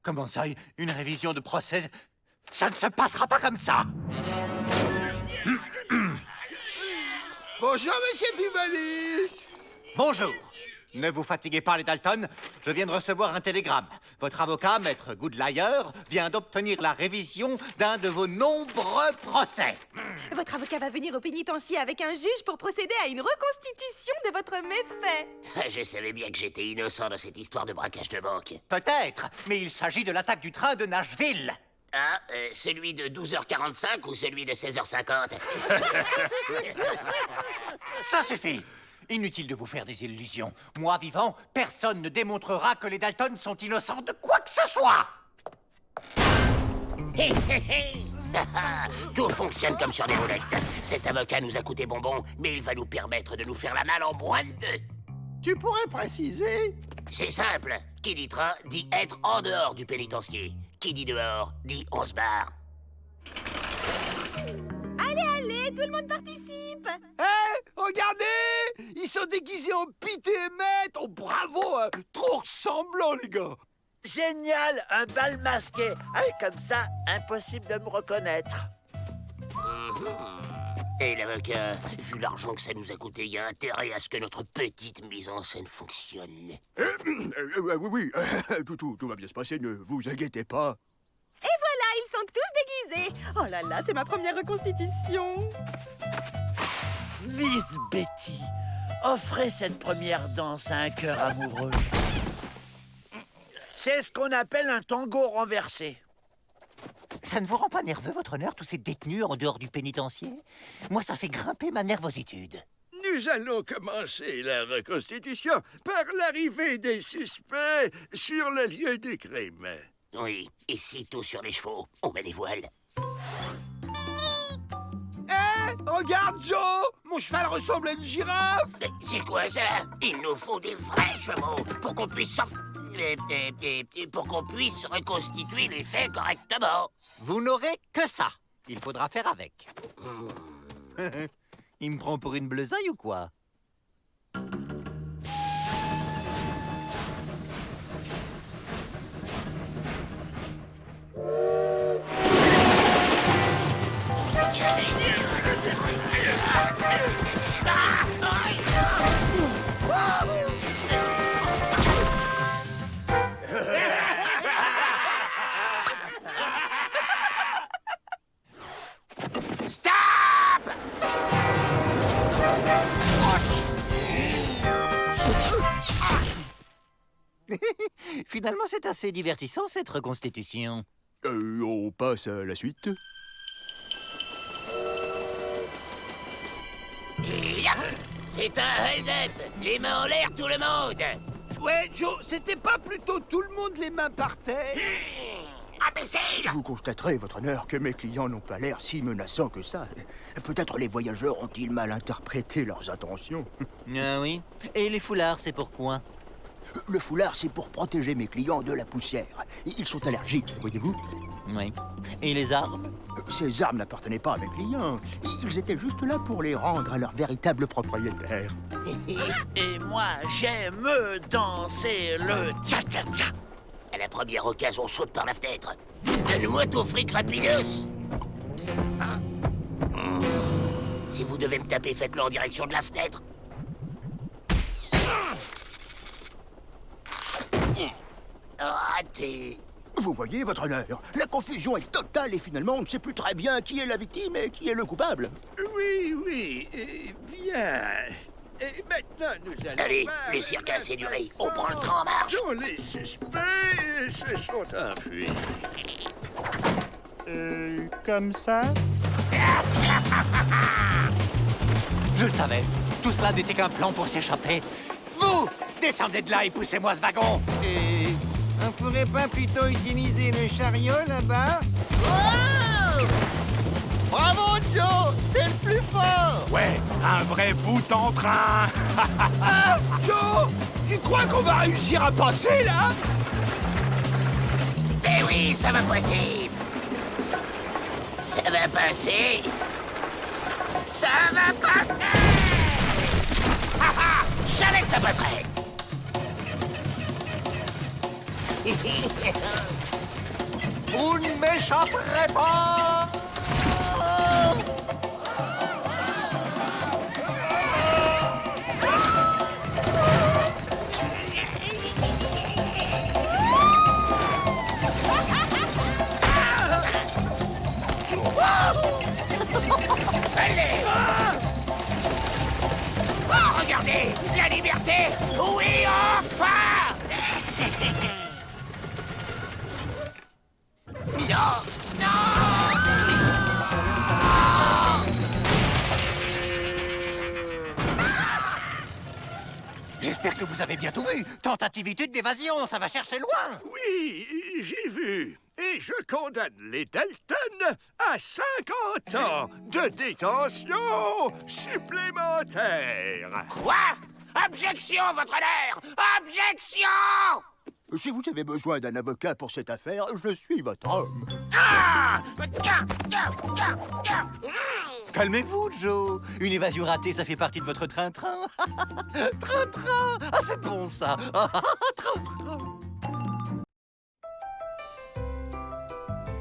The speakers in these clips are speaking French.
Comment ça, une révision de procès? Ça ne se passera pas comme ça. Bonjour, monsieur Pivoli. Bonjour. Ne vous fatiguez pas, les Dalton. Je viens de recevoir un télégramme. Votre avocat, maître Goodlier, vient d'obtenir la révision d'un de vos nombreux procès. Votre avocat va venir au pénitencier avec un juge pour procéder à une reconstitution de votre méfait. Je savais bien que j'étais innocent dans cette histoire de braquage de banque. Peut-être, mais il s'agit de l'attaque du train de Nashville. Ah, celui de 12h45 ou celui de 16h50? Ça suffit. Inutile de vous faire des illusions. Moi, vivant, personne ne démontrera que les Dalton sont innocents de quoi que ce soit. Hé, hé, hé. Tout fonctionne comme sur des roulettes. Cet avocat nous a coûté bonbon, mais il va nous permettre de nous faire la malle en moins de deux. Tu pourrais préciser? C'est simple. Qui dit train dit être en dehors du pénitencier. Qui dit dehors dit on se barre. Allez, tout le monde participe. Regardez! Ils sont déguisés en Pete et Maître. Oh, bravo, hein. Trop ressemblants, les gars. Génial, un bal masqué. Ah, comme ça, impossible de me reconnaître. Et l'avocat, vu l'argent que ça nous a coûté, il y a intérêt à ce que notre petite mise en scène fonctionne. Oui, tout va bien se passer, ne vous inquiétez pas. Et voilà, ils sont tous déguisés. Oh là là, c'est ma première reconstitution. Miss Betty, offrez cette première danse à un cœur amoureux. C'est ce qu'on appelle un tango renversé. Ça ne vous rend pas nerveux, votre honneur, tous ces détenus en dehors du pénitencier? Moi, ça fait grimper ma nervositude. Nous allons commencer la reconstitution par l'arrivée des suspects sur le lieu du crime. Oui, et sitôt sur les chevaux, on met les voiles. Regarde, Joe! Mon cheval ressemble à une girafe! Mais c'est quoi ça? Il nous faut des vrais chevaux pour qu'on puisse pour qu'on puisse reconstituer les faits correctement. Vous n'aurez que ça. Il faudra faire avec. Il me prend pour une bleusaille ou quoi? Stop! Finalement, c'est assez divertissant, cette reconstitution. On passe à la suite. Et hop! C'est un hold-up! Les mains en l'air, tout le monde! Ouais, Joe, c'était pas plutôt tout le monde les mains par terre? Imbécile! Vous constaterez, votre honneur, que mes clients n'ont pas l'air si menaçants que ça. Peut-être les voyageurs ont-ils mal interprété leurs intentions. Ah oui? Et les foulards, c'est pourquoi? Le foulard, c'est pour protéger mes clients de la poussière. Ils sont allergiques, voyez-vous. Oui. Et les armes? Ces armes n'appartenaient pas à mes clients. Ils étaient juste là pour les rendre à leur véritable propriétaire. Et moi, j'aime danser le cha-cha-cha. À la première occasion, on saute par la fenêtre. Donne-moi ton fric rapidos! Hein? Si vous devez me taper, faites-le en direction de la fenêtre. Raté. Vous voyez, votre honneur, la confusion est totale et finalement, on ne sait plus très bien qui est la victime et qui est le coupable. Oui, bien. Et maintenant, nous allons Allez, voir le cirque a assez duré. On l'instant prend le train en marche. dont les suspects se sont enfuis. Comme ça? Je le savais. Tout cela n'était qu'un plan pour s'échapper. Vous, descendez de là et poussez-moi ce wagon. Et on pourrait pas plutôt utiliser le chariot là-bas? Bravo, Joe! T'es le plus fort! Ouais, un vrai bout en train. Joe! Tu crois qu'on va réussir à passer, là? Mais oui, ça va passer. Ça va passer. Ça va passer. Je savais que ça passerait. Vous ne m'échapperez pas! Allez! Oh, regardez! La liberté! Oui, enfin! Non! Non! J'espère que vous avez bien tout vu. Tentativité d'évasion, ça va chercher loin. Oui, j'ai vu. Et je condamne les Dalton à 50 ans de détention supplémentaire. Quoi? Objection, votre honneur! Objection! Si vous avez besoin d'un avocat pour cette affaire, je suis votre homme. Ah! Calmez-vous, Joe. Une évasion ratée, ça fait partie de votre train-train. Train-train. Ah, c'est bon, ça. Train-train.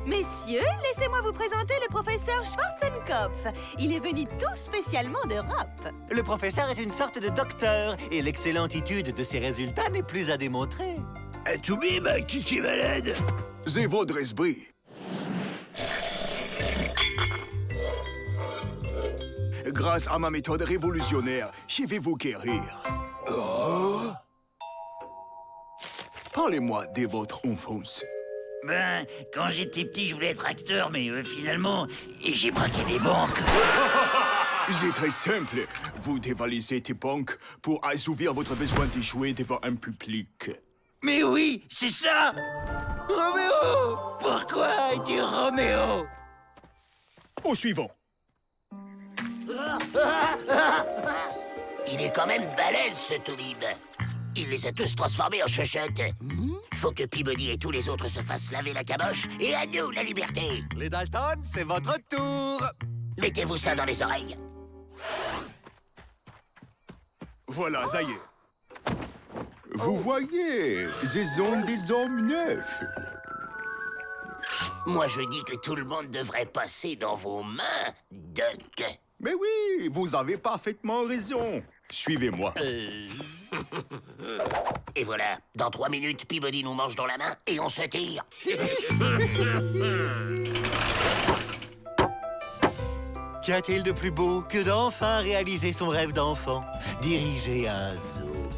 Messieurs, laissez-moi vous présenter le professeur Schwarzenkopf. Il est venu tout spécialement d'Europe. Le professeur est une sorte de docteur, et l'excellentitude de ses résultats n'est plus à démontrer. Toubib, qui est malade? C'est votre esprit. Grâce à ma méthode révolutionnaire, je vais vous guérir. Parlez-moi de votre enfance. Ben, quand j'étais petit, je voulais être acteur, mais finalement, j'ai braqué des banques. C'est très simple. Vous dévalisez des banques pour assouvir votre besoin de jouer devant un public. Mais oui, c'est ça! Roméo! Pourquoi es-tu Roméo? Au suivant. Il est quand même balèze, ce Toubib. Il les a tous transformés en chochottes. Faut que Peabody et tous les autres se fassent laver la caboche, et à nous, la liberté. Les Dalton, c'est votre tour. Mettez-vous ça dans les oreilles. Voilà, ça y est. Vous voyez, ce sont des hommes neufs. Moi, je dis que tout le monde devrait passer dans vos mains, Doc. Mais oui, vous avez parfaitement raison. Suivez-moi. Et voilà, dans 3 minutes, Peabody nous mange dans la main et on se tire. Qu'y a-t-il de plus beau que d'enfin réaliser son rêve d'enfant? Diriger un zoo.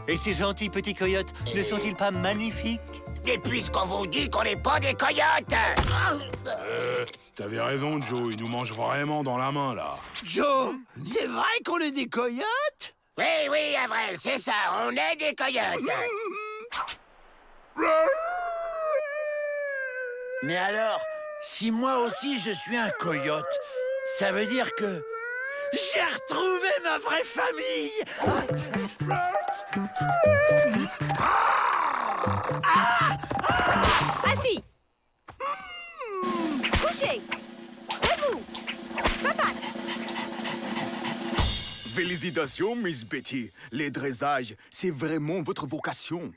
Et ces gentils petits coyotes ne sont-ils pas magnifiques? Et puisqu'on vous dit qu'on n'est pas des coyotes! T'avais raison, Joe, il nous mange vraiment dans la main, là. Joe, c'est vrai qu'on est des coyotes? Oui, oui, Avril, c'est ça, on est des coyotes. Mais alors, si moi aussi je suis un coyote, ça veut dire que j'ai retrouvé ma vraie famille! Assis. Couché. Debout. Patate. Félicitations, Miss Betty. Les dressages, c'est vraiment votre vocation.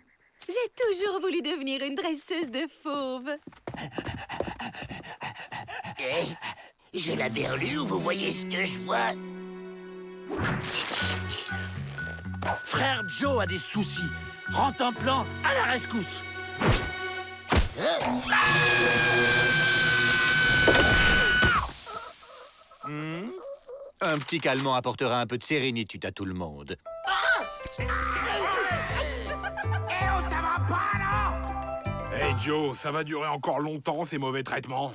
J'ai toujours voulu devenir une dresseuse de fauves. J'ai la berlue, vous voyez ce que je vois? Frère Joe a des soucis. Rentre en plan à la rescousse. Un petit calmant apportera un peu de sérénitude à tout le monde. Hey, Joe, ça va durer encore longtemps, ces mauvais traitements.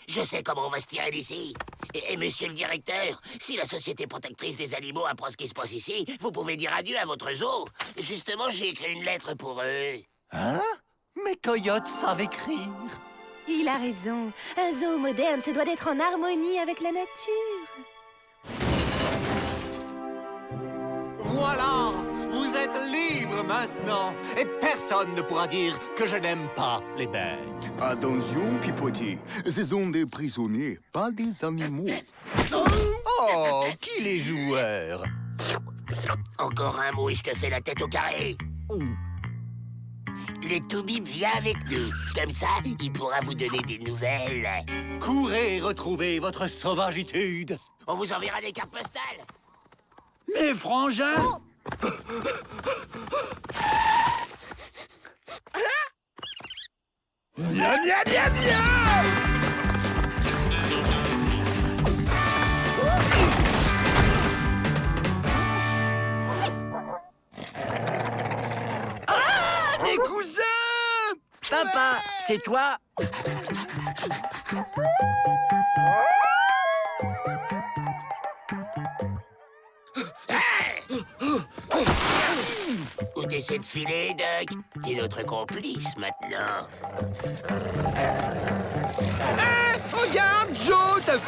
Je sais comment on va se tirer d'ici. Et monsieur le directeur, si la Société protectrice des animaux apprend ce qui se passe ici, vous pouvez dire adieu à votre zoo. Justement, j'ai écrit une lettre pour eux. Hein? Mes coyotes savent écrire. Il a raison. Un zoo moderne se doit d'être en harmonie avec la nature. Voilà! Vous êtes libre maintenant. Et personne ne pourra dire que je n'aime pas les bêtes. Attention, Peabody. Ce sont des prisonniers, pas des animaux. Oh, qui les joueurs? Encore un mot et je te fais la tête au carré. Le Toubib vient avec nous. Comme ça, il pourra vous donner des nouvelles. Courez et retrouvez votre sauvagitude. On vous enverra des cartes postales. Mes frangins. Bien, bien, bien, bien. Des cousins! Papa, c'est toi? Où t'essaies de filer, Doc? T'es notre complice maintenant. Regarde, Joe, t'as vu?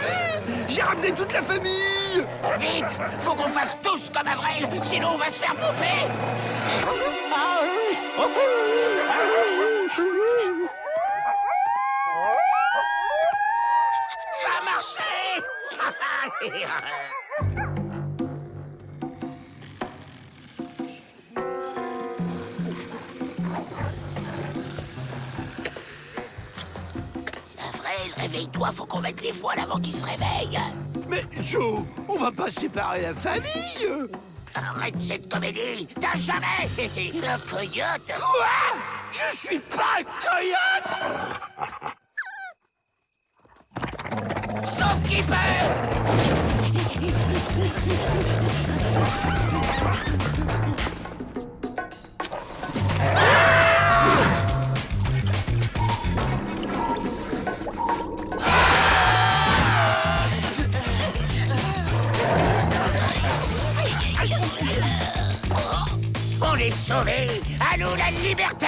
J'ai ramené toute la famille! Vite! Faut qu'on fasse tous comme Avril, sinon on va se faire bouffer! Ça a marché! Avril, réveille-toi, faut qu'on mette les voiles avant qu'il se réveille. Mais Joe, on va pas séparer la famille! Arrête cette comédie! T'as jamais été un coyote! Quoi? Je suis pas un coyote! Sauf qu'il peut! On est sauvés! À nous la liberté!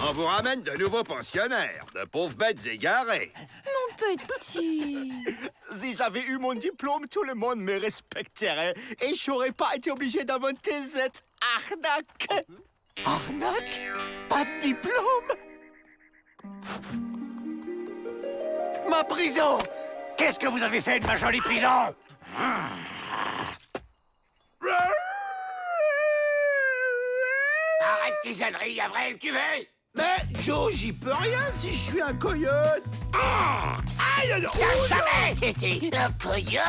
On vous ramène de nouveaux pensionnaires, de pauvres bêtes égarées. Mon petit. Si j'avais eu mon diplôme, tout le monde me respecterait et j'aurais pas été obligé d'inventer cette arnaque. Arnaque? Pas de diplôme? Ma prison! Qu'est-ce que vous avez fait de ma jolie prison? Arrête tes âneries, Avril, tu veux? Mais Joe, j'y peux rien si je suis un coyote! Aïe, alors! T'as jamais été un coyote!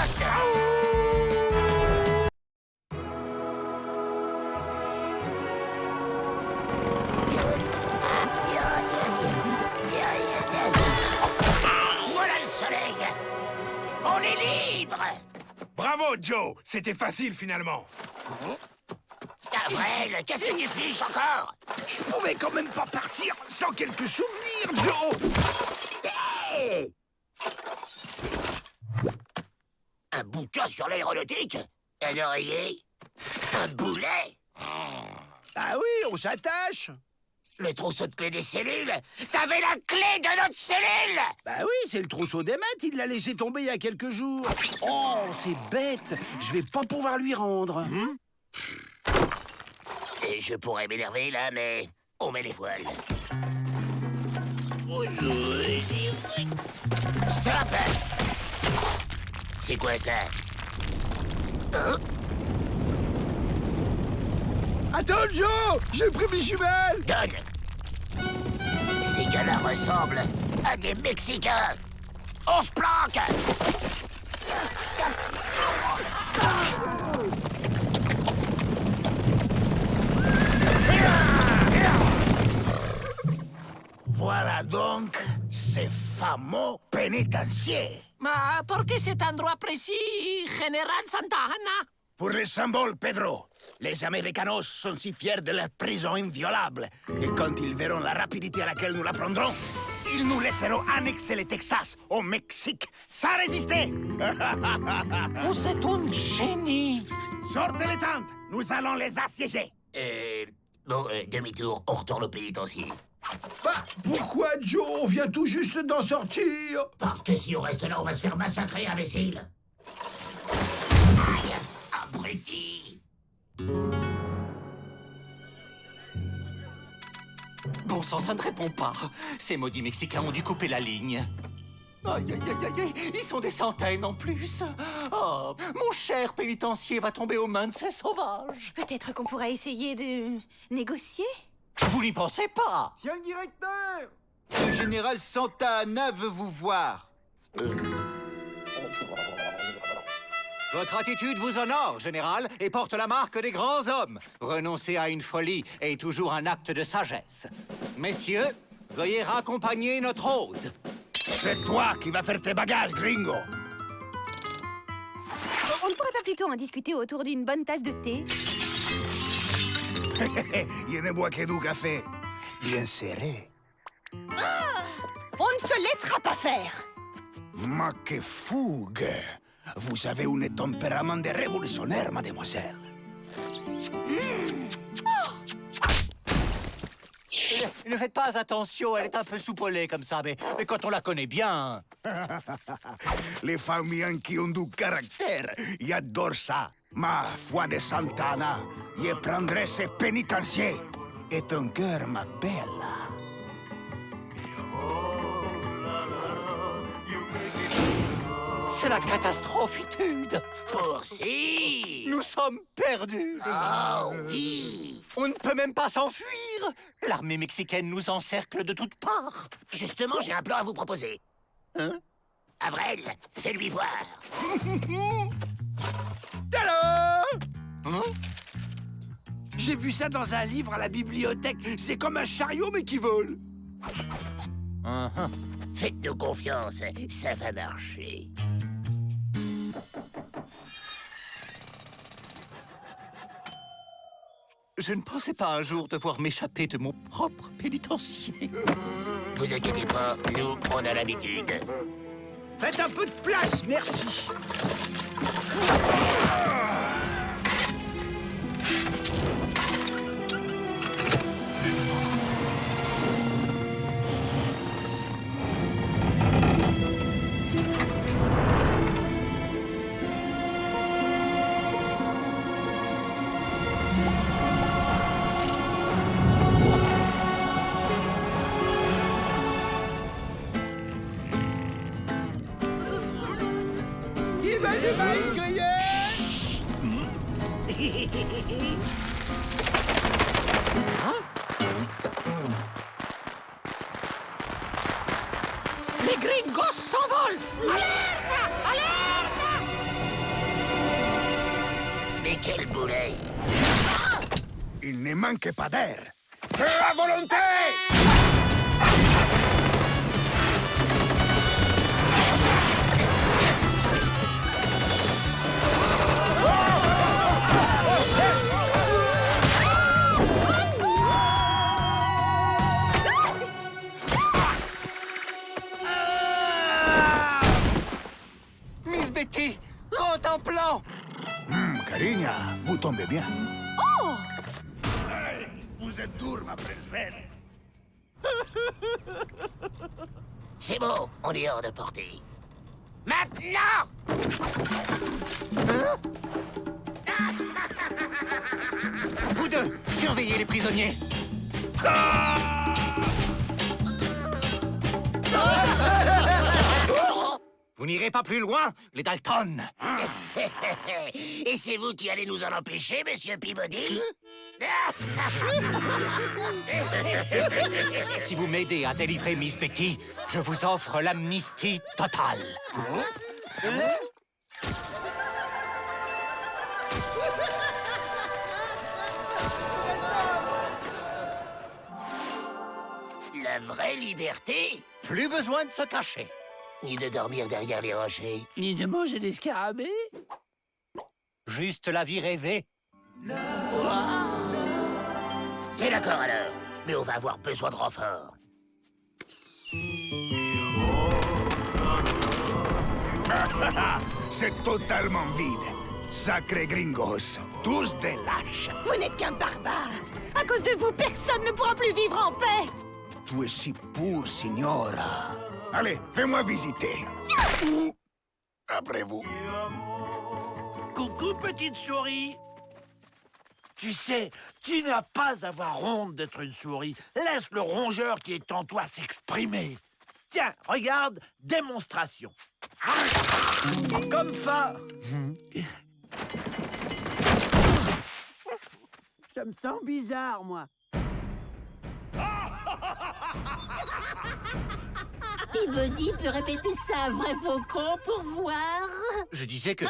Voilà le soleil! On est libre! Bravo, Joe. C'était facile, finalement. Avril, qu'est-ce que tu fiches encore? Je pouvais quand même pas partir sans quelques souvenirs, Joe! Un bouquin sur l'aéronautique? Un oreiller? Un boulet? Ah oui, on s'attache! Le trousseau de clés des cellules? T'avais la clé de notre cellule! Bah oui, c'est le trousseau d'Emmett, il l'a laissé tomber il y a quelques jours. Oh, c'est bête, je vais pas pouvoir lui rendre. Et je pourrais m'énerver là, mais on met les voiles. Stop! C'est quoi ça? Hein? Attends, Joe, j'ai pris mes jumelles! Donne! Ces gars-là ressemblent à des Mexicains! On se planque! Voilà donc ces fameux pénitenciers. Ma ¿por qué cet endroit précis, Général Santa Ana? Pour le symbole, Pedro. Les Américanos sont si fiers de leur prison inviolable. Et quand ils verront la rapidité à laquelle nous la prendrons, ils nous laisseront annexer le Texas au Mexique sans résister. Vous êtes un génie. Sortez les tentes, nous allons les assiéger. Bon, demi-tour, on retourne au pénitencier. Bah, pourquoi, Joe? On vient tout juste d'en sortir. Parce que si on reste là, on va se faire massacrer, imbécile. Aïe, abruti. Bon sang, ça ne répond pas. Ces maudits Mexicains ont dû couper la ligne. Aïe, aïe, aïe, aïe, aïe, ils sont des centaines en plus. Oh, mon cher pénitencier va tomber aux mains de ces sauvages. Peut-être qu'on pourra essayer de négocier? Vous n'y pensez pas? Monsieur le directeur! Le général Santa Anna veut vous voir. Votre attitude vous honore, général, et porte la marque des grands hommes. Renoncer à une folie est toujours un acte de sagesse. Messieurs, veuillez raccompagner notre hôte. C'est toi qui vas faire tes bagages, gringo. On ne pourrait pas plutôt en discuter autour d'une bonne tasse de thé? Je ne bois que du café. Bien serré. On ne se laissera pas faire! Ma que fougue! Vous avez un tempérament de révolutionnaire, mademoiselle. Ne faites pas attention, elle est un peu soupolée comme ça, mais quand on la connaît bien... Les familles qui ont du caractère, j'adore ça. Ma foi de Santana, je prendrai ces pénitenciers. Et ton cœur, ma belle. C'est la catastrophitude. Poursi! Nous sommes perdus. Oh oui! On ne peut même pas s'enfuir. L'armée mexicaine nous encercle de toutes parts. Justement, j'ai un plan à vous proposer. Hein? Avril, fais-lui voir. Alors, Hein? j'ai vu ça dans un livre à la bibliothèque. C'est comme un chariot, mais qui vole. Faites-nous confiance, ça va marcher. Je ne pensais pas un jour devoir m'échapper de mon propre pénitencier. Vous inquiétez pas, nous, on a l'habitude. Faites un peu de place, merci. Qui va du maïs grillé? Les gringos s'envolent! Alerte! Alerte! Mais quel boulet! Il ne manque pas d'air. À volonté! Miss Betty, rentre en plan. Cariña, vous tombez bien. Oh! Vous êtes dure, ma princesse. C'est bon, on est hors de portée. Maintenant! Vous deux, surveillez les prisonniers. Vous n'irez pas plus loin, les Dalton. Et c'est vous qui allez nous en empêcher, monsieur Peabody? Si vous m'aidez à délivrer Miss Betty, je vous offre l'amnistie totale. La vraie liberté? Plus besoin de se cacher. Ni de dormir derrière les rochers. Ni de manger des scarabées? Juste la vie rêvée. C'est d'accord alors, mais on va avoir besoin de renfort. C'est totalement vide. Sacrés gringos, tous des lâches. Vous n'êtes qu'un barbare! À cause de vous, personne ne pourra plus vivre en paix! Tu es si pure, signora. Allez, fais-moi visiter. Ou après vous. Coucou, petite souris. Tu sais, tu n'as pas à avoir honte d'être une souris. Laisse le rongeur qui est en toi s'exprimer. Tiens, regarde, démonstration. Comme ça. Je me sens bizarre, moi. Peabody peut répéter ça à vrai faucon pour voir. Je disais que...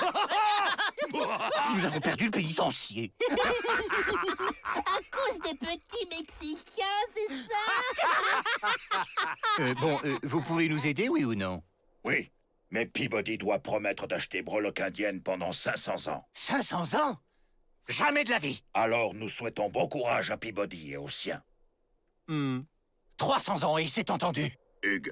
Nous avons perdu le pénitencier. À cause des petits Mexicains, c'est ça? Vous pouvez nous aider, oui ou non? Oui, mais Peabody doit promettre d'acheter Breloque indienne pendant 500 ans. 500 ans? Jamais de la vie. Alors nous souhaitons bon courage à Peabody et aux siens. 300 ans, et c'est entendu. Hugues.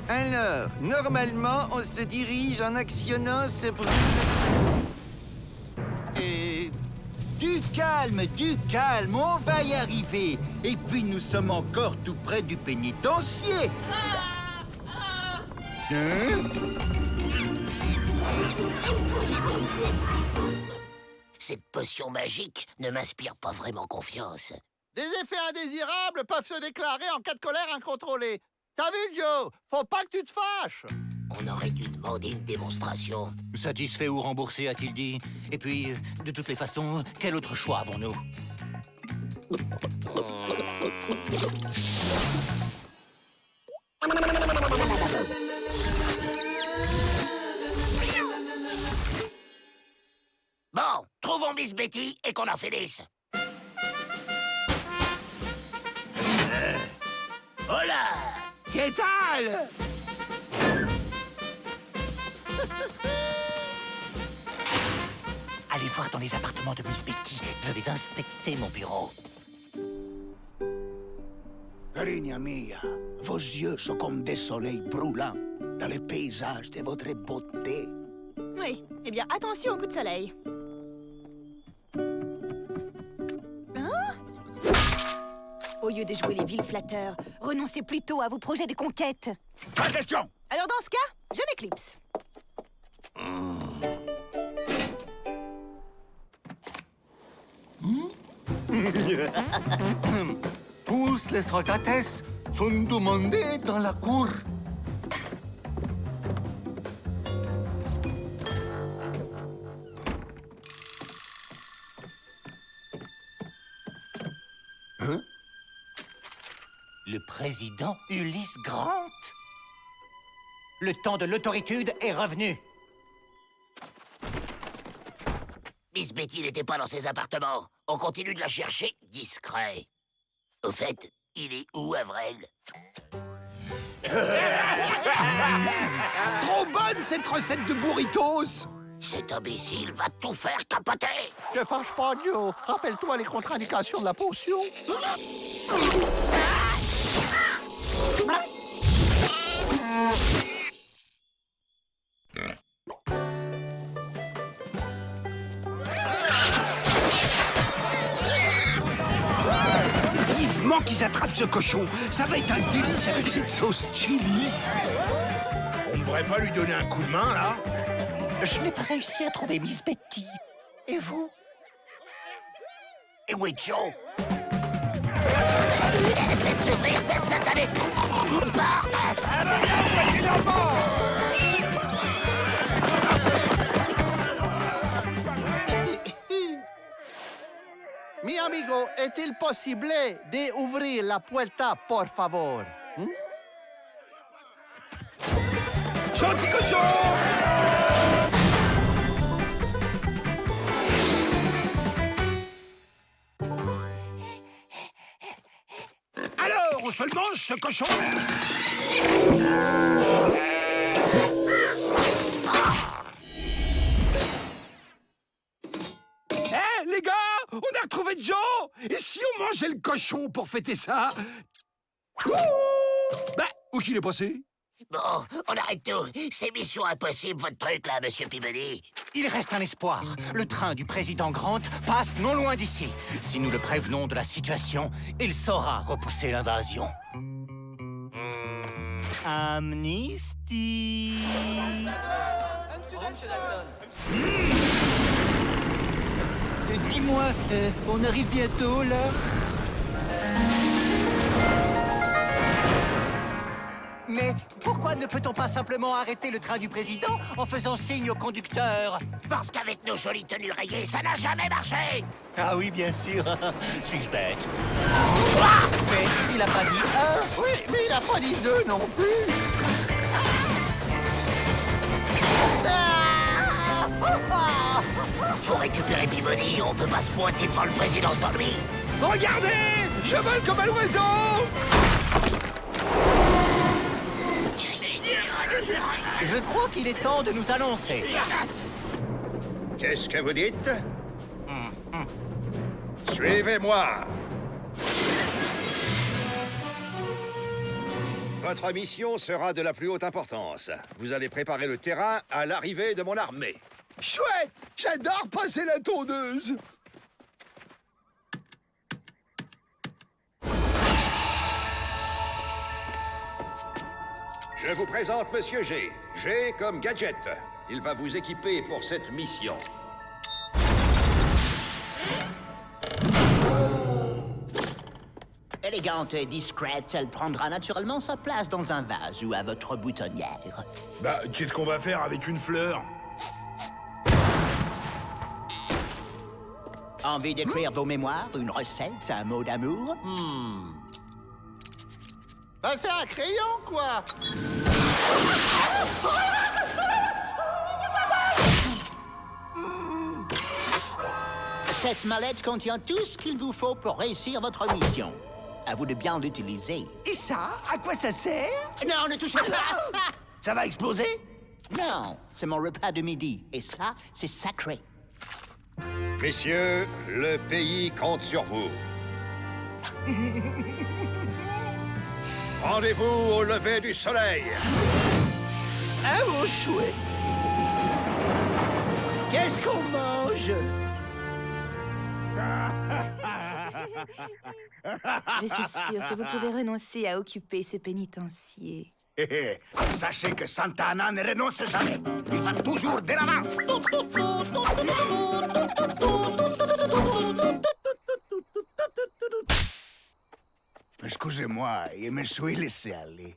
Alors, normalement, on se dirige en actionnant ce brûle... Du calme, on va y arriver. Et puis nous sommes encore tout près du pénitencier. Cette potion magique ne m'inspire pas vraiment confiance. Des effets indésirables peuvent se déclarer en cas de colère incontrôlée. T'as vu, Joe? Faut pas que tu te fâches. On aurait dû demander une démonstration. Satisfait ou remboursé, a-t-il dit? Et puis, de toutes les façons, quel autre choix avons-nous? Bon, trouvons Miss Betty et qu'on en finisse. Hola! ¿Qué tal? Allez voir dans les appartements de Miss Betty. Je vais inspecter mon bureau. Carigna mia, vos yeux sont comme des soleils brûlants dans les paysages de votre beauté. Oui, eh bien, attention au coup de soleil. Hein? Au lieu de jouer les villes flatteurs, renoncez plutôt à vos projets de conquête. Pas question! Alors dans ce cas, je m'éclipse. Tous les Rogates sont demandés dans la cour. Hein? Le président Ulysse Grant? Le temps de l'autoritude est revenu. Miss Betty n'était pas dans ses appartements. On continue de la chercher discret. Au fait, il est où, Avril? Trop bonne cette recette de burritos! Cet imbécile va tout faire capoter. Te fâche pas, Joe. Rappelle-toi les contre-indications de la potion. Vivement qu'ils attrapent ce cochon. Ça va être un délice avec cette sauce chili. On ne devrait pas lui donner un coup de main, là? Je n'ai pas réussi à trouver Miss Betty. Et vous? Et où est Joe? Faites ouvrir cette satanée porte! Mi amigo, est-il possible d'ouvrir la puerta, por favor? Gentil cochon! Alors, on se le mange, ce cochon? Les gars, on a retrouvé Joe! Et si on mangeait le cochon pour fêter ça? Bah, où qu'il est passé? Bon, on arrête tout. C'est mission impossible, votre truc, là, monsieur Peabody. Il reste un espoir. Le train du président Grant passe non loin d'ici. Si nous le prévenons de la situation, il saura repousser l'invasion. Amnistie. Dis-moi, on arrive bientôt, là? Mais pourquoi ne peut-on pas simplement arrêter le train du président en faisant signe au conducteur? Parce qu'avec nos jolies tenues rayées, ça n'a jamais marché. Ah oui, bien sûr. Suis-je bête? Mais il a pas dit un. Oui, mais il a pas dit deux non plus. Faut récupérer Peabody, on peut pas se pointer devant le président sans lui. Regardez! Je vole comme un oiseau! Je crois qu'il est temps de nous annoncer. Qu'est-ce que vous dites? Suivez-moi! Votre mission sera de la plus haute importance. Vous allez préparer le terrain à l'arrivée de mon armée. Chouette! J'adore passer la tondeuse. Je vous présente Monsieur G. G comme gadget. Il va vous équiper pour cette mission. Élégante et discrète, elle prendra naturellement sa place dans un vase ou à votre boutonnière. Bah, qu'est-ce qu'on va faire avec une fleur? Envie d'écrire vos mémoires, une recette, un mot d'amour? Ben, c'est un crayon, quoi! Cette mallette contient tout ce qu'il vous faut pour réussir votre mission. À vous de bien l'utiliser. Et ça, à quoi ça sert? Non, ne touchez pas à ça! Ça va exploser? Non, c'est mon repas de midi. Et ça, c'est sacré. Messieurs, le pays compte sur vous. Rendez-vous au lever du soleil. Ah mon chouette! Qu'est-ce qu'on mange? Je suis sûre que vous pouvez renoncer à occuper ce pénitencier. Sachez que Santa Anna ne renonce jamais. Il va toujours de l'avant. Excusez-moi, je me suis laissé aller.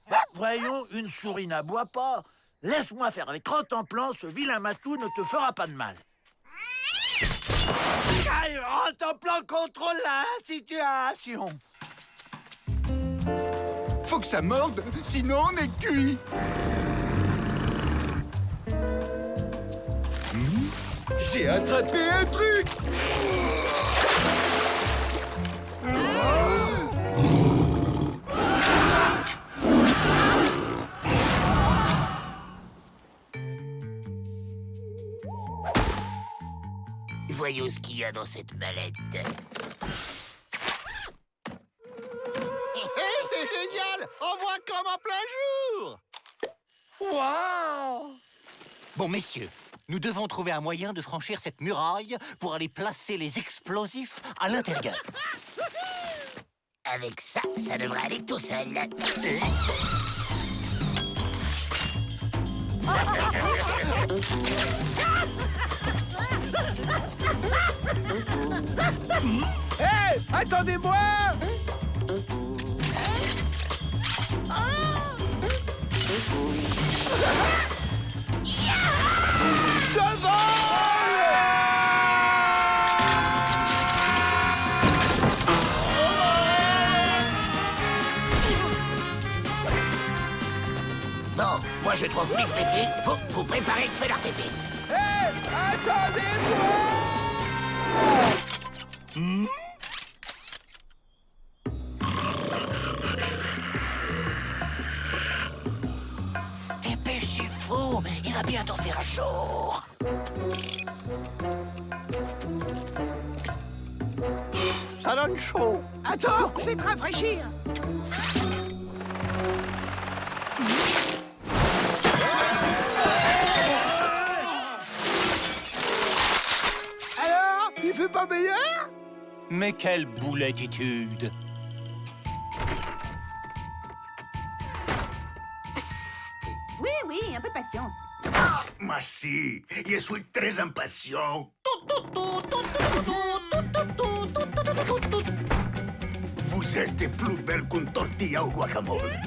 Bah, voyons, une souris n'aboie pas. Laisse-moi faire avec contemplant, ce vilain matou ne te fera pas de mal. Contemplant contrôle la situation. Faut que ça morde, sinon on est cuit. J'ai attrapé un truc. Voyons ce qu'il y a dans cette mallette. C'est génial! On voit comme en plein jour! Waouh! Bon, messieurs, nous devons trouver un moyen de franchir cette muraille pour aller placer les explosifs à l'intérieur. Avec ça, ça devrait aller tout seul. Hé! Attendez-moi! Je vole! Bon, moi je trouve Miss Betty, faut vous préparer le feu d'artifice. Hé! Attendez-moi! Dépêchez-vous, il va bientôt faire chaud. Ça donne chaud. Attends, je vais te rafraîchir. Alors, il fait pas meilleur? Mais quelle boulettitude! Oui, un peu de patience. Moi si, je suis très impatient. Vous êtes plus belle qu'une tortilla au guacamole.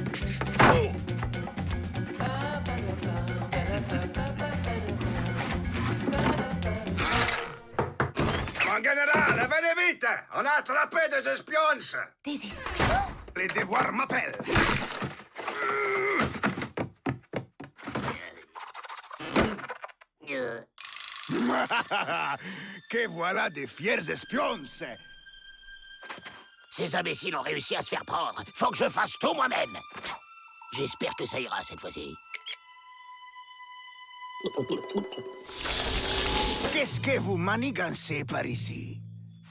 Mon général, venez vite! On a attrapé des espions! Des espions? Les devoirs m'appellent. Que voilà des fiers espions! Ces imbéciles ont réussi à se faire prendre. Faut que je fasse tout moi-même. J'espère que ça ira cette fois-ci. Qu'est-ce que vous manigancez par ici?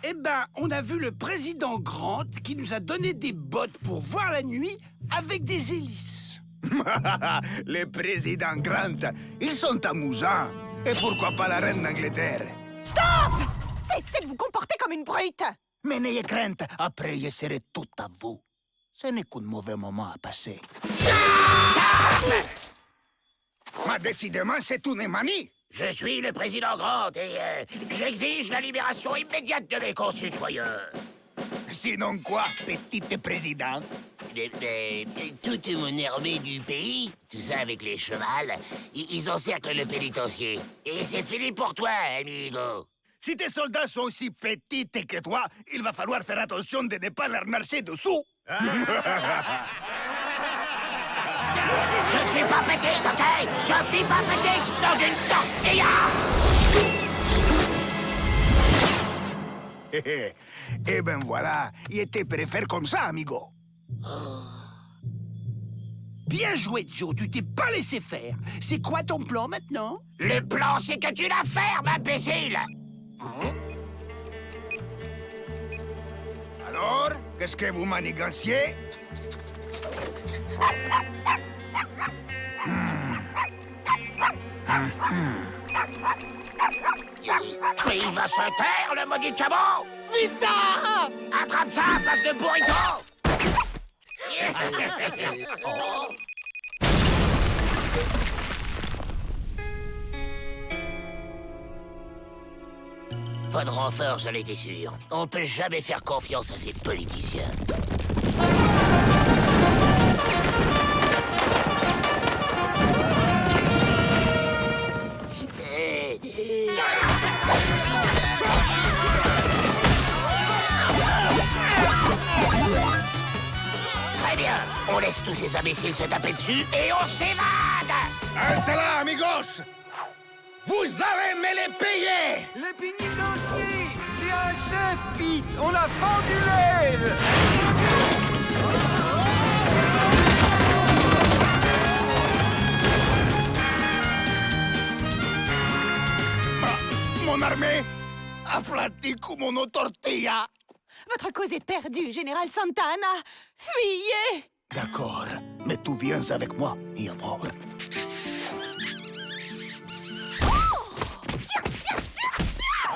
Eh ben, on a vu le président Grant qui nous a donné des bottes pour voir la nuit avec des hélices. Les présidents Grant, ils sont amusants. Et pourquoi pas la reine d'Angleterre? Stop! Cessez de vous comporter comme une brute! Mais n'ayez crainte, après je serai tout à vous. Ce n'est qu'un mauvais moment à passer. Mais décidément, c'est une manie. Je suis le président Grant et j'exige la libération immédiate de mes concitoyens. Sinon quoi, petite président? Toute mon armée du pays, tout ça avec les chevals, ils encerclent le pénitencier. Et c'est fini pour toi, amigo. Si tes soldats sont aussi petites que toi, il va falloir faire attention de ne pas leur marcher dessous. Je suis pas petite, ok? Je suis pas petite dans une tortilla! Eh ben voilà, il te préfère comme ça, amigo. Bien joué, Joe, tu t'es pas laissé faire. C'est quoi ton plan maintenant? Le plan, c'est que tu la fermes, imbécile! Alors, qu'est-ce que vous maniganciez? Mais il va se taire, le maudit cabot! Vite! Attrape ça, face de burrito! Pas de renfort, j'en étais sûr. On peut jamais faire confiance à ces politiciens. Très bien, on laisse tous ces imbéciles se taper dessus et on s'évade! Restez là, amigos! Vous allez me les payer! Les pénitenciers! Il y a un chef, Pete! On a fendu l'aile! Mon armée aplatie comme une tortilla. Votre cause est perdue, Général Santana! Fuyez! D'accord, mais tu viens avec moi, mi amor.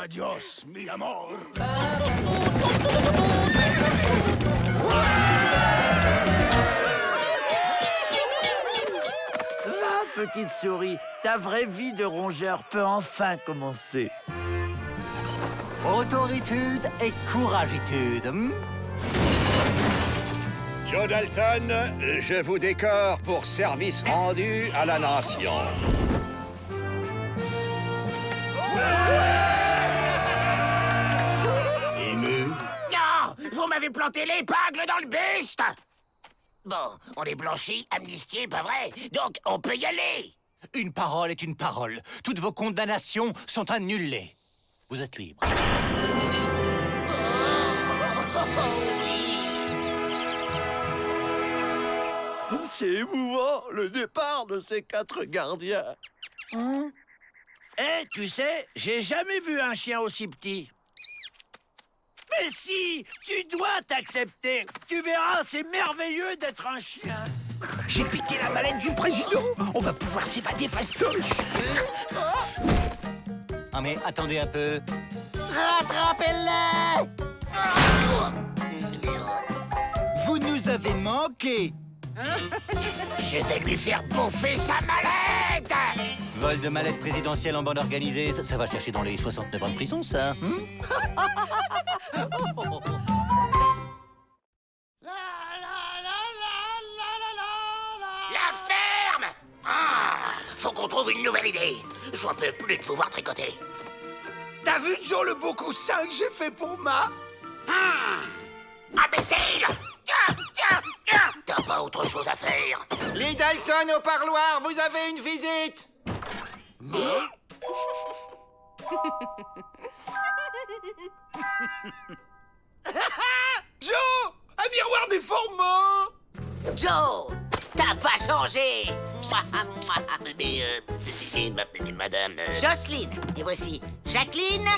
Adios, mi amor. Va, petite souris, ta vraie vie de rongeur peut enfin commencer. Autoritude et couragitude. Joe Dalton, je vous décore pour service rendu à la nation. Ému? Non! Vous m'avez planté l'épingle dans le buste! Bon, on est blanchi, amnistié, pas vrai? Donc, on peut y aller! Une parole est une parole. Toutes vos condamnations sont annulées. Vous êtes libre. C'est émouvant, le départ de ces 4 gardiens. Eh, tu sais, j'ai jamais vu un chien aussi petit. Mais si, tu dois t'accepter. Tu verras, c'est merveilleux d'être un chien. J'ai piqué la mallette du président. On va pouvoir s'évader fastoche. Ah mais attendez un peu. Rattrapez-le! Vous nous avez manqué. Je vais lui faire bouffer sa mallette! Vol de mallette présidentielle en bande organisée, ça va chercher dans les 69 ans de prison, ça. faut qu'on trouve une nouvelle idée. J'en peux plus de vous voir tricoter. T'as vu, Joe, le beau coussin que j'ai fait pour Ma? Imbécile! Tiens, tiens, tiens! T'as pas autre chose à faire? Les Dalton au parloir, vous avez une visite. Joe! Un miroir déformant! Joe! T'as pas changé! Mais madame... Jocelyne, et voici Jacqueline,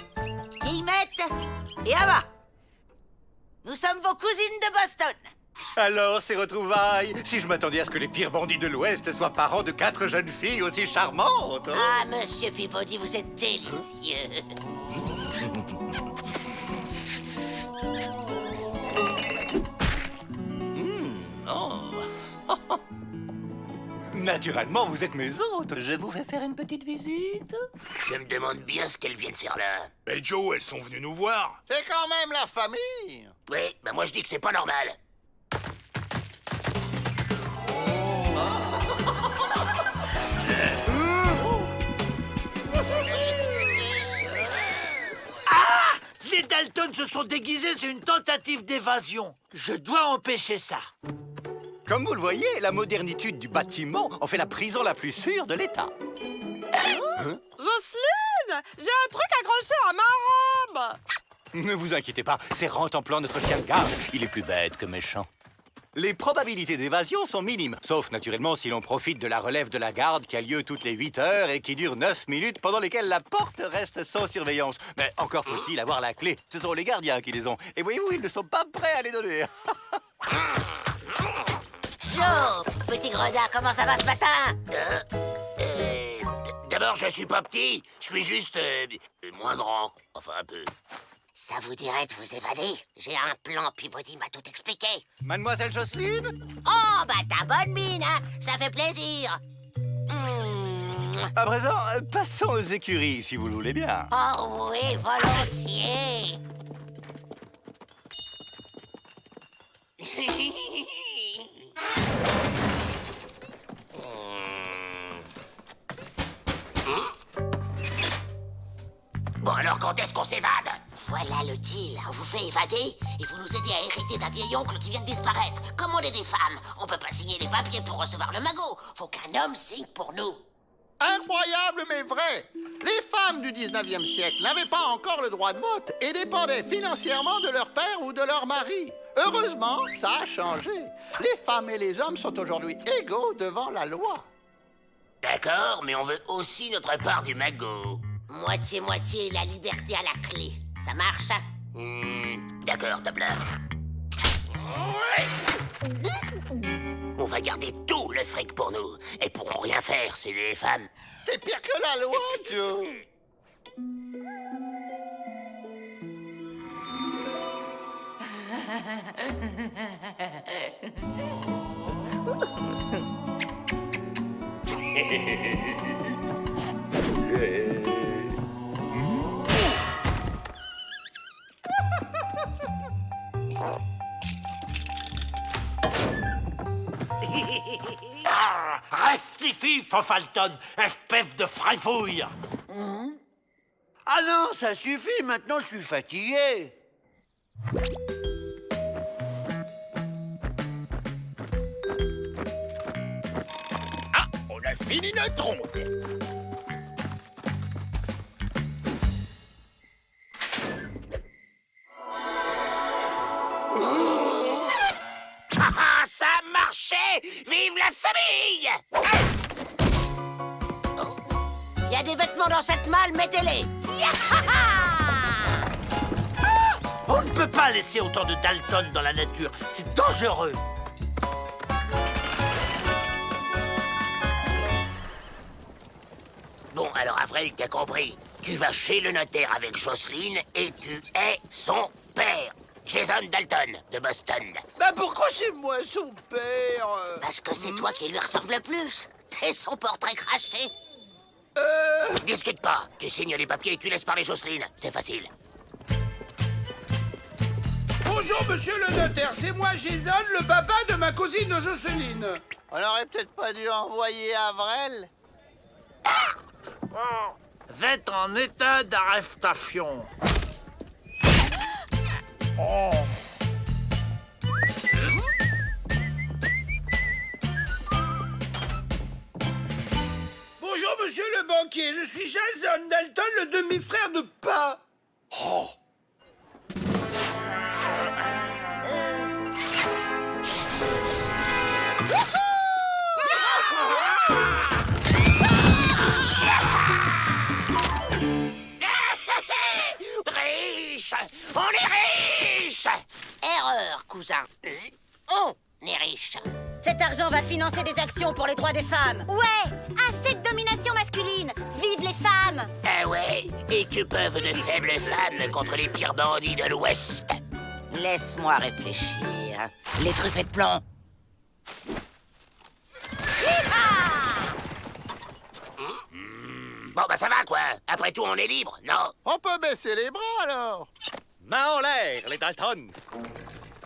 Guillemette et Ava. Nous sommes vos cousines de Boston. Alors, ces retrouvailles, si je m'attendais à ce que les pires bandits de l'Ouest soient parents de 4 jeunes filles aussi charmantes. Ah, monsieur Peabody, vous êtes délicieux. Naturellement, vous êtes mes hôtes. Je vous fais faire une petite visite. Je me demande bien ce qu'elles viennent faire là. Mais Joe, elles sont venues nous voir. C'est quand même la famille. Oui, bah moi je dis que c'est pas normal. Les Dalton se sont déguisés, c'est une tentative d'évasion. Je dois empêcher ça. Comme vous le voyez, la modernitude du bâtiment en fait la prison la plus sûre de l'État. Jocelyne, j'ai un truc accroché à ma robe. Ne vous inquiétez pas, c'est Rentemplant, notre chien de garde. Il est plus bête que méchant. Les probabilités d'évasion sont minimes, sauf naturellement si l'on profite de la relève de la garde qui a lieu toutes les 8 heures et qui dure 9 minutes pendant lesquelles la porte reste sans surveillance. Mais encore faut-il avoir la clé. Ce sont les gardiens qui les ont. Et voyez-vous, ils ne sont pas prêts à les donner. Joe, petit gredin, comment ça va ce matin? D'abord, je suis pas petit, je suis juste moins grand. Enfin, un peu. Ça vous dirait de vous évader? J'ai un plan, Peabody m'a tout expliqué. Mademoiselle Jocelyne? Oh, bah ta bonne mine, hein? Ça fait plaisir. À présent, passons aux écuries, si vous le voulez bien. Oh oui, volontiers. Bon, alors quand est-ce qu'on s'évade? Voilà le deal. On vous fait évader et vous nous aidez à hériter d'un vieil oncle qui vient de disparaître. Comme on est des femmes, on peut pas signer les papiers pour recevoir le magot. Faut qu'un homme signe pour nous. Incroyable mais vrai. Les femmes du 19e siècle n'avaient pas encore le droit de vote et dépendaient financièrement de leur père ou de leur mari. Heureusement, ça a changé. Les femmes et les hommes sont aujourd'hui égaux devant la loi. D'accord, mais on veut aussi notre part du magot. Moitié-moitié, la liberté à la clé. Ça marche, ça? D'accord, top là. On va garder tout le fric pour nous. Et pourront rien faire, c'est les femmes. T'es pire que la loi, Joe. Rectifie, Fofalton, espèce de frifouille. Ah non, ça suffit, maintenant je suis fatigué. Ah, on a fini notre ronde. Ah, ça a marché! Vive la famille! Il y a des vêtements dans cette malle, mettez-les. On ne peut pas laisser autant de Dalton dans la nature, c'est dangereux. Bon, alors Avril, t'as compris. Tu vas chez le notaire avec Jocelyne et tu es son père. Jason Dalton, de Boston. Bah pourquoi c'est moi son père? Parce que c'est toi qui lui ressemble le plus. T'es son portrait craché. Discute pas. Tu signes les papiers et tu laisses parler Jocelyne. C'est facile. Bonjour, monsieur le notaire. C'est moi, Jason, le papa de ma cousine Jocelyne. On aurait peut-être pas dû envoyer Avril. Va en état d'arrestation. Oh. Bonjour, monsieur le banquier. Je suis Jason Dalton, le demi-frère de Pa. Oh. Riche! On est riche! Erreur, cousin. On est riche. Cet argent va financer des actions pour les droits des femmes. Ouais, assez de domination masculine. Vive les femmes! Ah ouais? Et que peuvent de faibles femmes contre les pires bandits de l'Ouest? Laisse-moi réfléchir. Les truffes de plomb. Bon, bah ça va, quoi. Après tout, on est libre, non? On peut baisser les bras, alors. Main en l'air, les Dalton.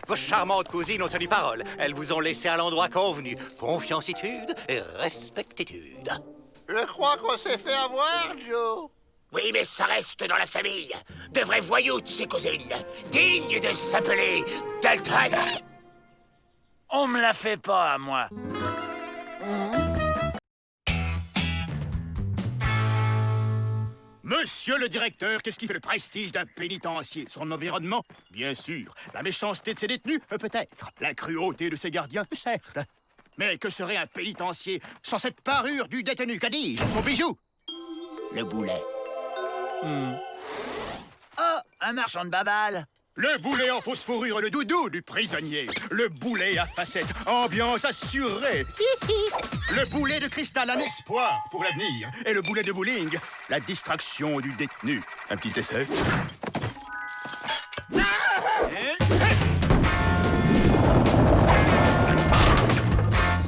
Vos charmantes cousines ont tenu parole. Elles vous ont laissé à l'endroit convenu. Confiancitude et respectitude. Je crois qu'on s'est fait avoir, Joe. Oui, mais ça reste dans la famille. De vraies voyoutes, ces cousines. Dignes de s'appeler Dalton. On me la fait pas à moi. Monsieur le directeur, qu'est-ce qui fait le prestige d'un pénitencier? Son environnement? Bien sûr. La méchanceté de ses détenus? Peut-être. La cruauté de ses gardiens? Certes. Mais que serait un pénitencier sans cette parure du détenu? Qu'a dis-je? Son bijou? Le boulet. Oh, un marchand de babales. Le boulet en fausse fourrure, le doudou du prisonnier. Le boulet à facettes, ambiance assurée. Le boulet de cristal, un espoir pour l'avenir. Et le boulet de bowling, la distraction du détenu. Un petit essai.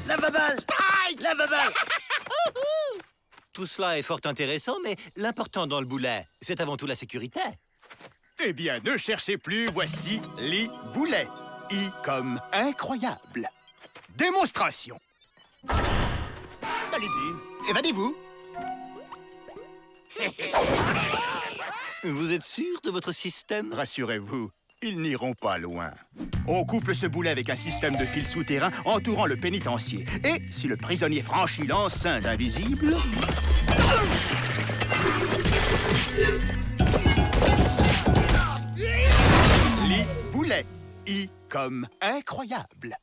La babale. La babale. Tout cela est fort intéressant, mais l'important dans le boulet, c'est avant tout la sécurité. Eh bien, ne cherchez plus, voici les boulets. I comme incroyable. Démonstration. Allez-y, évadez-vous. Vous êtes sûr de votre système? Rassurez-vous, ils n'iront pas loin. On couple ce boulet avec un système de fils souterrains entourant le pénitencier. Et si le prisonnier franchit l'enceinte invisible... Les boulets. I comme incroyable.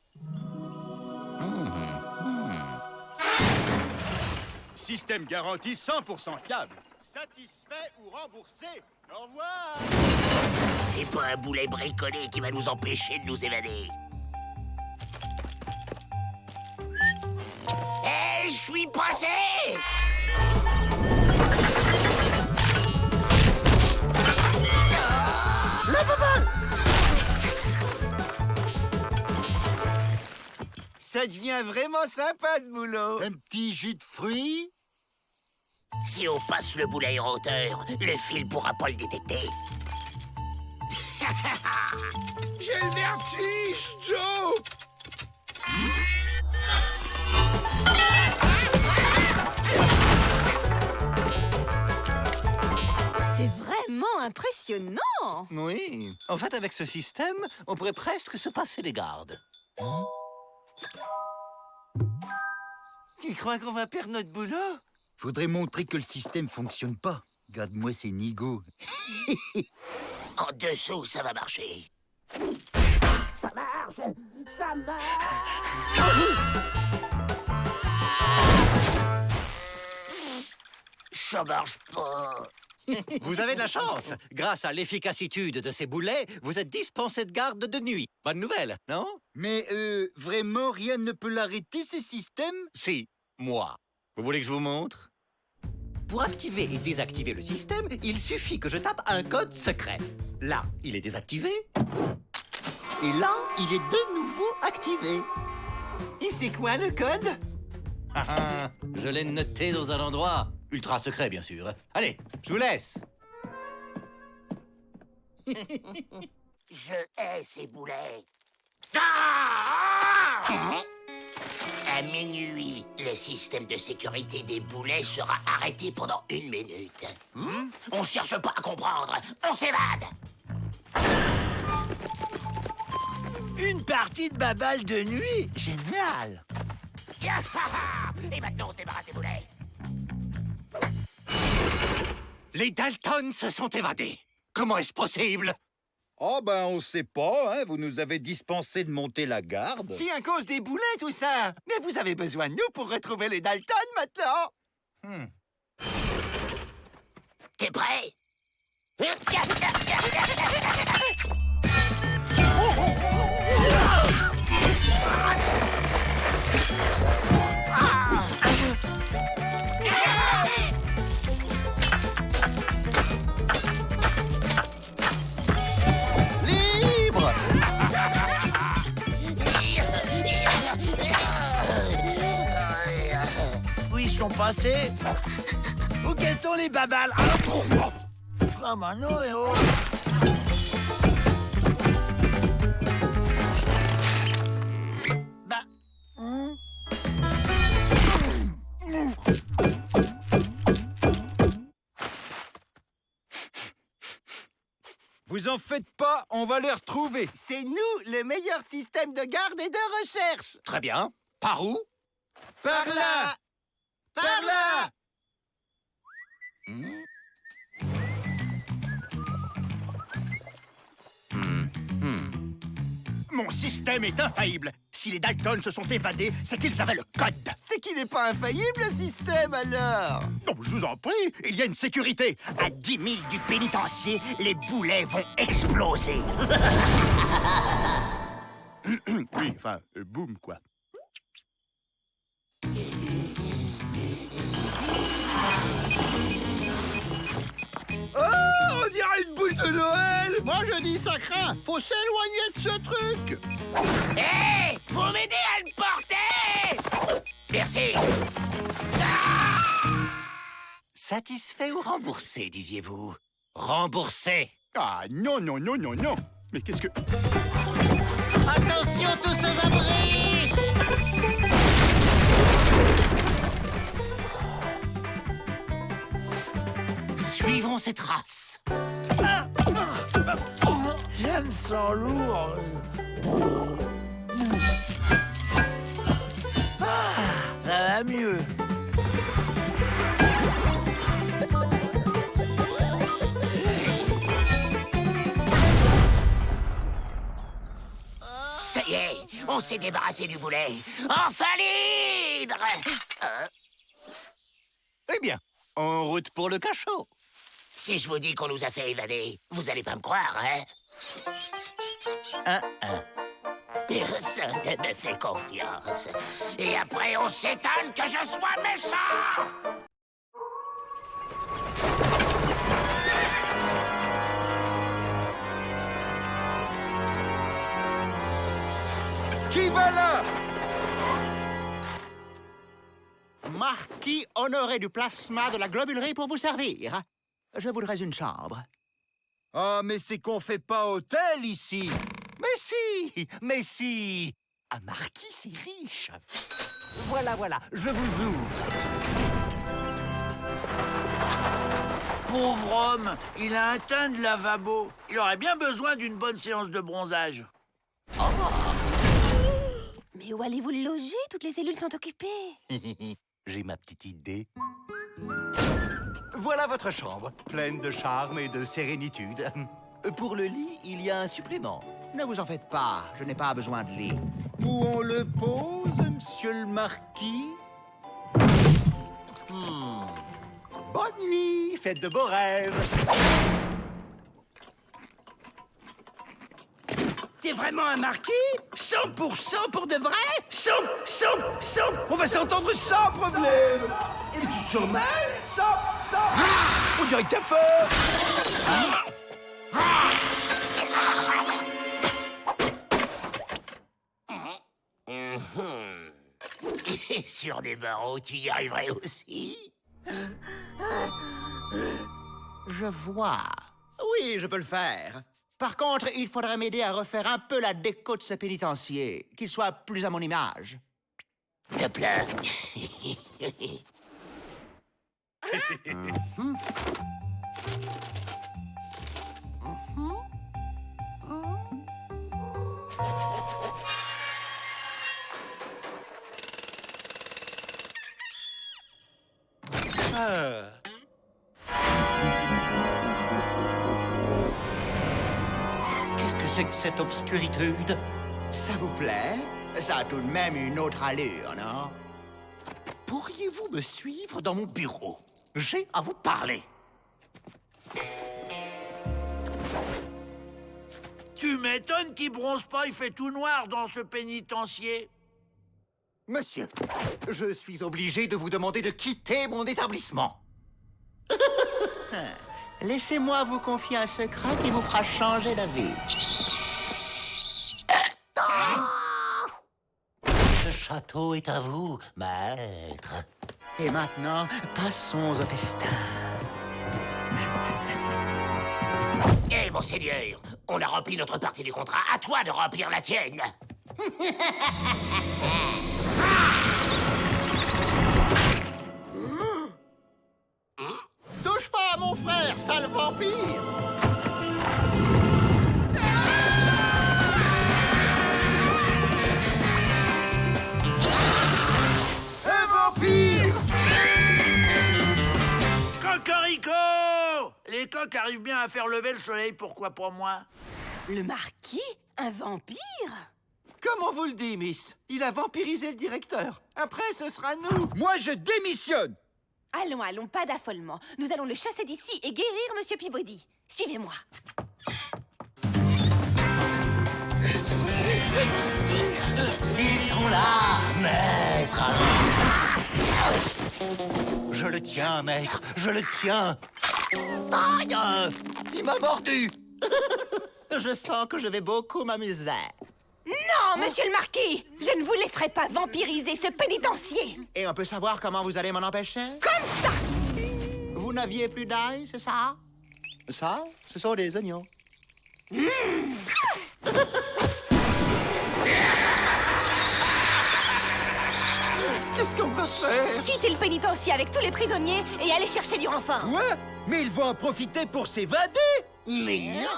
Système garanti 100% fiable. Satisfait ou remboursé? Au revoir. C'est pas un boulet bricolé qui va nous empêcher de nous évader. Eh, je suis passé! La babale! Ça devient vraiment sympa, ce boulot. Un petit jus de fruits? Si on passe le boulet en hauteur, le fil pourra pas le détecter. J'ai le vertige, Joe! C'est vraiment impressionnant. Oui. En fait, avec ce système, on pourrait presque se passer des gardes. Tu crois qu'on va perdre notre boulot? Faudrait montrer que le système fonctionne pas. Regarde-moi ces nigauds. En dessous, ça va marcher. Ça marche! Ça marche! Ça marche pas. Vous avez de la chance. Grâce à l'efficacité de ces boulets, vous êtes dispensé de garde de nuit. Bonne nouvelle, non? Mais vraiment, rien ne peut l'arrêter, ce système? Si, moi. Vous voulez que je vous montre? Pour activer et désactiver le système, il suffit que je tape un code secret. Là, il est désactivé. Et là, il est de nouveau activé. Et c'est quoi le code? Je l'ai noté dans un endroit ultra secret, bien sûr. Allez, je vous laisse. Je hais ces boulets. Ah! À minuit, le système de sécurité des boulets sera arrêté pendant 1 minute. On cherche pas à comprendre, on s'évade. Une partie de ma balle de nuit? Génial! Et maintenant, on se débarrasse des boulets. Les Dalton se sont évadés. Comment est-ce possible? Oh ben on sait pas, hein, vous nous avez dispensé de monter la garde. Si, à cause des boulets, tout ça. Mais vous avez besoin de nous pour retrouver les Dalton maintenant. T'es prêt? Libre! Où ils sont passés? Où quels sont les babales? Ah, Mano, et oh! Bah... Vous en faites pas, on va les retrouver. C'est nous, le meilleur système de garde et de recherche. Très bien. Par où? Par là! Par là! Mon système est infaillible. Si les Dalton se sont évadés, c'est qu'ils avaient le code. C'est qu'il n'est pas infaillible, le système, alors. Non, je vous en prie, il y a une sécurité. À 10 000 du pénitencier, les boulets vont exploser. Oui, enfin, boum, quoi. Oh, on dirait une boule de Noël! Moi, je dis ça craint. Faut s'éloigner de ce truc. Hé! Vous m'aidez à le porter! Merci. Satisfait ou remboursé, disiez-vous? Remboursé. Ah, non, non, non, non, non. Mais qu'est-ce que... Attention tous aux abris! Suivons ces traces. Je me sens lourd. Ça va mieux. Ça y est, on s'est débarrassé du boulet. Enfin libre! Eh bien, en route pour le cachot. Si je vous dis qu'on nous a fait évader, vous allez pas me croire, hein? Personne ne me fait confiance. Et après, on s'étonne que je sois méchant! Qui va là? Marquis Honoré du plasma de la globulerie pour vous servir. Je voudrais une chambre. Ah, mais c'est qu'on fait pas hôtel ici. Mais si. Un marquis, c'est riche. Voilà, je vous ouvre. Pauvre homme, il a un teint de lavabo. Il aurait bien besoin d'une bonne séance de bronzage. Mais où allez-vous le loger? Toutes les cellules sont occupées. J'ai ma petite idée. Voilà votre chambre, pleine de charme et de sérénitude. Pour le lit, il y a un supplément. Ne vous en faites pas, je n'ai pas besoin de lit. Où on le pose, monsieur le marquis? Bonne nuit, faites de beaux rêves. T'es vraiment un marquis? 100% pour de vrai? 100! On va s'entendre sans problème. Et tu te sens mal? 100! On dirait que t'as faim. Et sur des barreaux, tu y arriverais aussi? Je vois. Oui, je peux le faire. Par contre, il faudrait m'aider à refaire un peu la déco de ce pénitencier, qu'il soit plus à mon image. Top là. Qu'est-ce que c'est que cette obscuritude? Ça vous plaît? Ça a tout de même une autre allure, non? Pourriez-vous me suivre dans mon bureau? J'ai à vous parler. Tu m'étonnes qu'il bronze pas, il fait tout noir dans ce pénitencier. Monsieur, je suis obligé de vous demander de quitter mon établissement. Laissez-moi vous confier un secret qui vous fera changer d'avis. Ce château est à vous, maître. Et maintenant, passons au festin. Eh, monseigneur, on a rempli notre partie du contrat. À toi de remplir la tienne. Touche pas à mon frère, sale vampire! Un vampire! Cocorico! Les coqs arrivent bien à faire lever le soleil, pourquoi pas moi? Le marquis? Un vampire? Comment vous le dites, Miss? Il a vampirisé le directeur. Après, ce sera nous. Moi, je démissionne. Allons, allons, pas d'affolement. Nous allons le chasser d'ici et guérir Monsieur Peabody. Suivez-moi. Ils sont là, maître. Je le tiens, maître, je le tiens. Aïe! Il m'a mordu. Je sens que je vais beaucoup m'amuser. Non, monsieur le marquis! Je ne vous laisserai pas vampiriser ce pénitencier! Et on peut savoir comment vous allez m'en empêcher? Comme ça! Vous n'aviez plus d'ail, c'est ça? Ça, ce sont des oignons. Qu'est-ce qu'on va faire? Quittez le pénitencier avec tous les prisonniers et allez chercher du renfort! Ouais, mais ils vont en profiter pour s'évader. Mais non!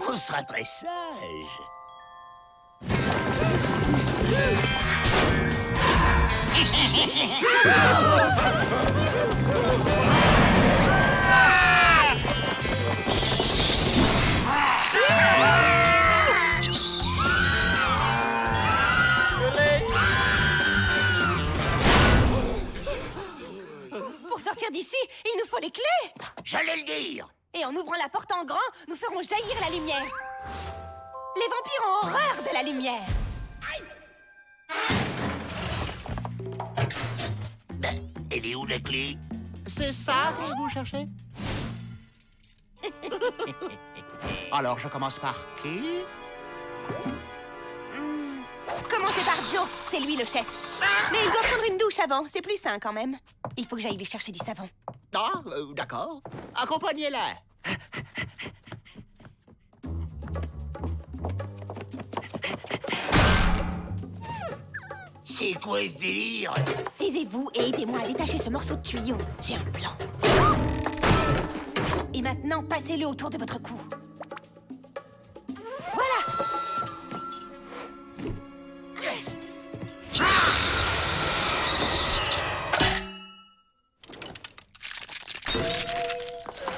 On sera très sage. Pour sortir d'ici, il nous faut les clés! J'allais le dire. Et en ouvrant la porte en grand, nous ferons jaillir la lumière. Les vampires ont horreur de la lumière. Elle est où la clé? C'est ça que vous cherchez? Alors, je commence par qui? Commencez par Joe, c'est lui le chef. Mais il doit prendre une douche avant, c'est plus sain quand même. Il faut que j'aille lui chercher du savon. Ah, d'accord. Accompagnez-la. C'est quoi ce délire? Taisez-vous et aidez-moi à détacher ce morceau de tuyau. J'ai un plan. Et maintenant, passez-le autour de votre cou. Voilà!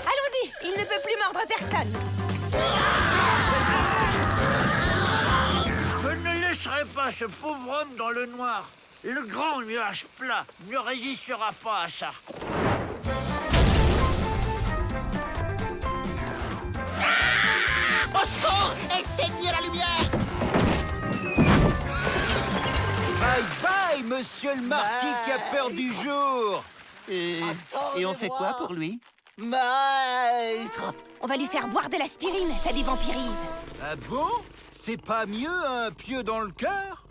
Allons-y, il ne peut plus mordre personne. Je ne laisserai pas ce pauvre homme dans le noir. Le grand nuage plat ne résistera pas à ça. Au secours! Éteignez la lumière! Bye bye, monsieur le marquis qui a peur du jour. Et on fait quoi pour lui? Maître! On va lui faire boire de l'aspirine, ça dévampirise. Ah bon? C'est pas mieux un pieu dans le cœur?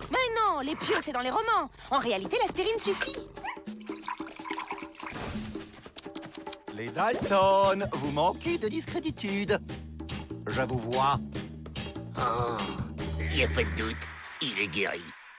Mais non, les pieux, c'est dans les romans. En réalité, l'aspirine suffit. Les Dalton, vous manquez de discréditude. Je vous vois. Oh, y a pas de doute, il est guéri.